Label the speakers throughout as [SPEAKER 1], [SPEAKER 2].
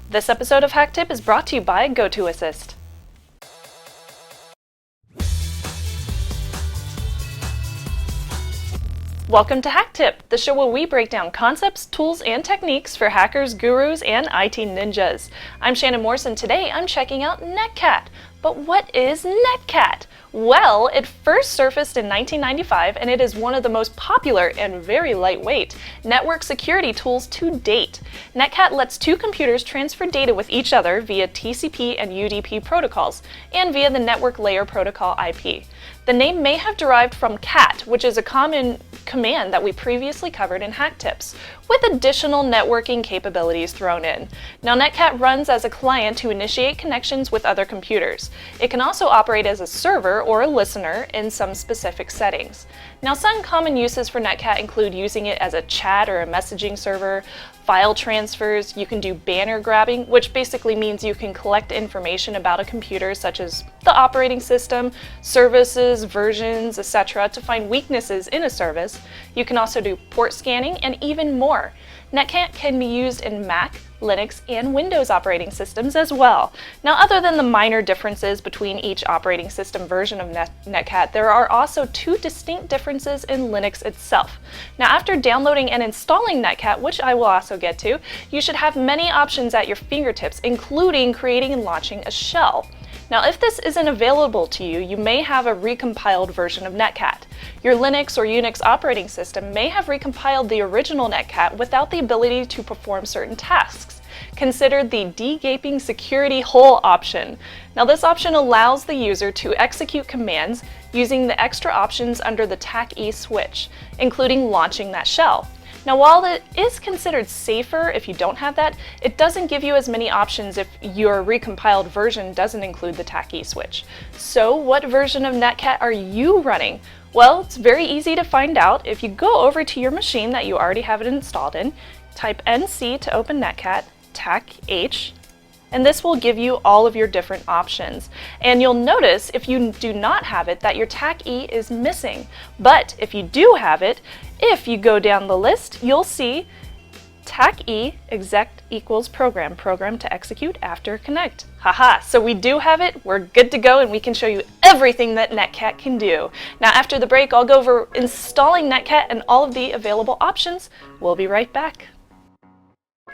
[SPEAKER 1] This episode of HakTip is brought to you by GoToAssist. Welcome to HakTip, the show where we break down concepts, tools, and techniques for hackers, gurus, and IT ninjas. I'm Shannon Morse, and today I'm checking out Netcat. But what is Netcat? Well, it first surfaced in 1995, and it is one of the most popular and very lightweight network security tools to date. Netcat lets two computers transfer data with each other via TCP and UDP protocols, and via the network layer protocol IP. The name may have derived from cat, which is a common command that we previously covered in HakTips, with additional networking capabilities thrown in. Now, Netcat runs as a client to initiate connections with other computers. It can also operate as a server or a listener in some specific settings. Now, some common uses for Netcat include using it as a chat or a messaging server, file transfers. You can do banner grabbing, which basically means you can collect information about a computer such as the operating system, services, versions, etc. to find weaknesses in a service. You can also do port scanning and even more. Netcat can be used in Mac, Linux, and Windows operating systems as well. Now, other than the minor differences between each operating system version of Netcat, there are also two distinct differences in Linux itself. Now, after downloading and installing Netcat, which I will also get to, you should have many options at your fingertips, including creating and launching a shell. Now, if this isn't available to you, you may have a recompiled version of Netcat. Your Linux or Unix operating system may have recompiled the original Netcat without the ability to perform certain tasks. Consider the de-gaping security hole option. Now, this option allows the user to execute commands using the extra options under the TAC-E switch, including launching that shell. Now, while it is considered safer if you don't have that, it doesn't give you as many options if your recompiled version doesn't include the TAC-E switch. So, what version of Netcat are you running? Well, it's very easy to find out. If you go over to your machine that you already have it installed in, type NC to open Netcat, TAC-H, and this will give you all of your different options. And you'll notice if you do not have it that your TAC-E is missing. But if you do have it, if you go down the list, you'll see TAC-E exec equals program to execute after connect. Haha, so we do have it, we're good to go, and we can show you everything that Netcat can do. Now, after the break, I'll go over installing Netcat and all of the available options. We'll be right back.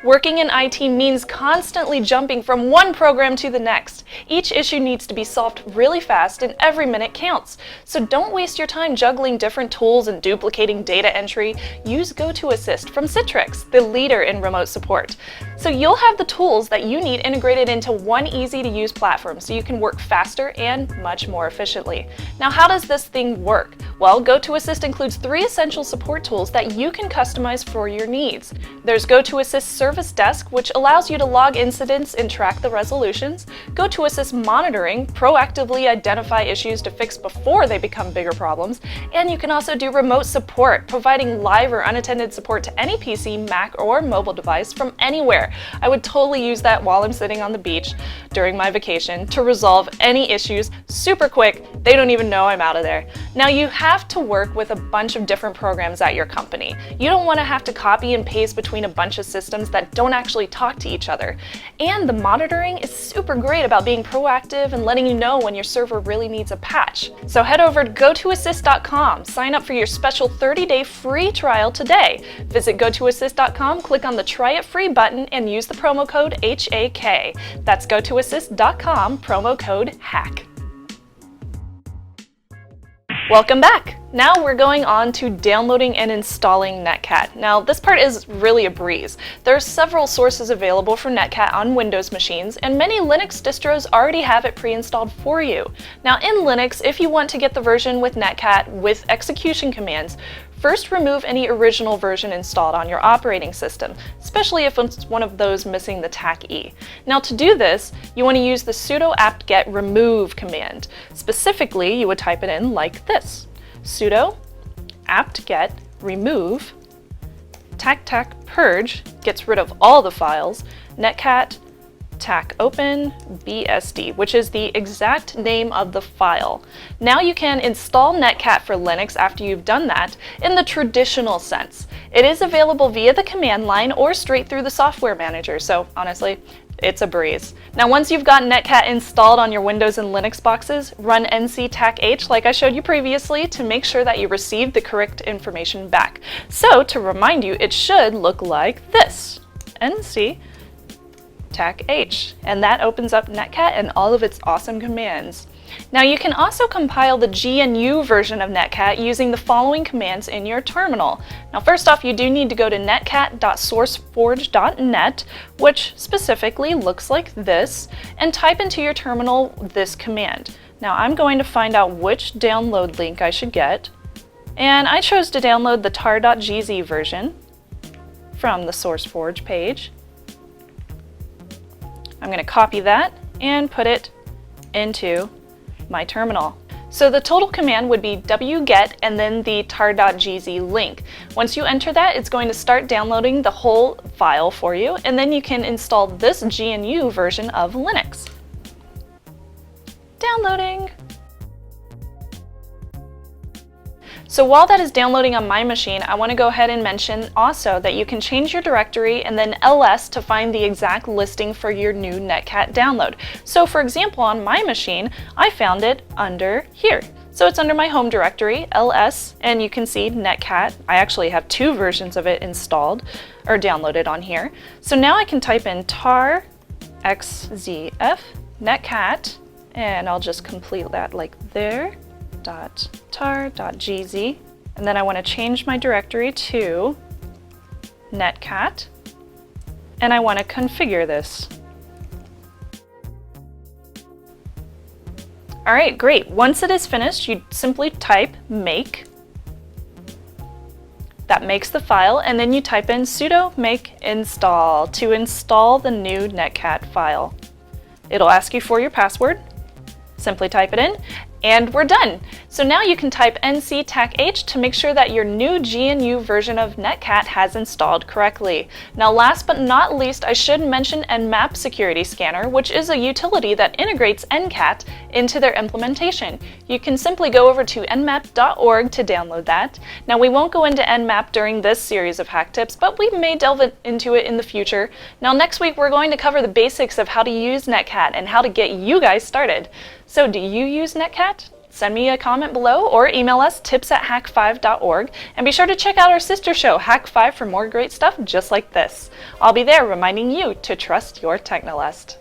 [SPEAKER 1] Working in IT means constantly jumping from one program to the next. Each issue needs to be solved really fast and every minute counts. So don't waste your time juggling different tools and duplicating data entry. Use GoToAssist from Citrix, the leader in remote support. So you'll have the tools that you need integrated into one easy-to-use platform so you can work faster and much more efficiently. Now, how does this thing work? Well, GoToAssist includes 3 essential support tools that you can customize for your needs. There's GoToAssist Service Desk, which allows you to log incidents and track the resolutions. GoToAssist Monitoring, proactively identify issues to fix before they become bigger problems. And you can also do remote support, providing live or unattended support to any PC, Mac, or mobile device from anywhere. I would totally use that while I'm sitting on the beach during my vacation to resolve any issues super quick. They don't even know I'm out of there. Now, you have to work with a bunch of different programs at your company. You don't want to have to copy and paste between a bunch of systems that don't actually talk to each other. And the monitoring is super great about being proactive and letting you know when your server really needs a patch. So head over to GoToAssist.com, sign up for your special 30-day free trial today. Visit GoToAssist.com, click on the Try It Free button, and use the promo code HAK. That's GoToAssist.com, promo code HAK. Welcome back! Now we're going on to downloading and installing Netcat. Now, this part is really a breeze. There are several sources available for Netcat on Windows machines, and many Linux distros already have it pre-installed for you. Now, in Linux, if you want to get the version with Netcat with execution commands, first remove any original version installed on your operating system, especially if it's one of those missing the TAC-E. Now, to do this, you want to use the sudo apt-get remove command. Specifically, you would type it in like this: sudo apt-get remove tac purge gets rid of all the files, netcat tac open BSD, which is the exact name of the file. Now you can install Netcat for Linux after you've done that in the traditional sense. It is available via the command line or straight through the software manager, so honestly, it's a breeze. Now once you've got Netcat installed on your Windows and Linux boxes, run nc-tac-h like I showed you previously to make sure that you received the correct information back. So to remind you, it should look like this, nc-tac-h, and that opens up Netcat and all of its awesome commands. Now you can also compile the GNU version of Netcat using the following commands in your terminal. Now first off, you do need to go to netcat.sourceforge.net, which specifically looks like this, and type into your terminal this command. Now I'm going to find out which download link I should get, and I chose to download the tar.gz version from the SourceForge page. I'm going to copy that and put it into my terminal. So the total command would be wget and then the tar.gz link. Once you enter that, it's going to start downloading the whole file for you, and then you can install this GNU version of Linux. Downloading. So while that is downloading on my machine, I want to go ahead and mention also that you can change your directory and then ls to find the exact listing for your new Netcat download. So for example, on my machine, I found it under here. So it's under my home directory, ls, and you can see Netcat. I actually have two versions of it installed or downloaded on here. So now I can type in tar xzf netcat, and I'll just complete that like there. .tar.gz, and then I want to change my directory to Netcat, and I want to configure this. Alright, great. Once it is finished, you simply type make. That makes the file, and then you type in sudo make install to install the new Netcat file. It'll ask you for your password. Simply type it in, and we're done. So now you can type nc-tac-h to make sure that your new GNU version of Netcat has installed correctly. Now last but not least, I should mention Nmap Security Scanner, which is a utility that integrates NCAT into their implementation. You can simply go over to nmap.org to download that. Now we won't go into Nmap during this series of hack tips, but we may delve into it in the future. Now next week we're going to cover the basics of how to use Netcat and how to get you guys started. So do you use Netcat? Send me a comment below or email us tips@hak5.org, and be sure to check out our sister show Hak5 for more great stuff just like this. I'll be there reminding you to trust your Technolust.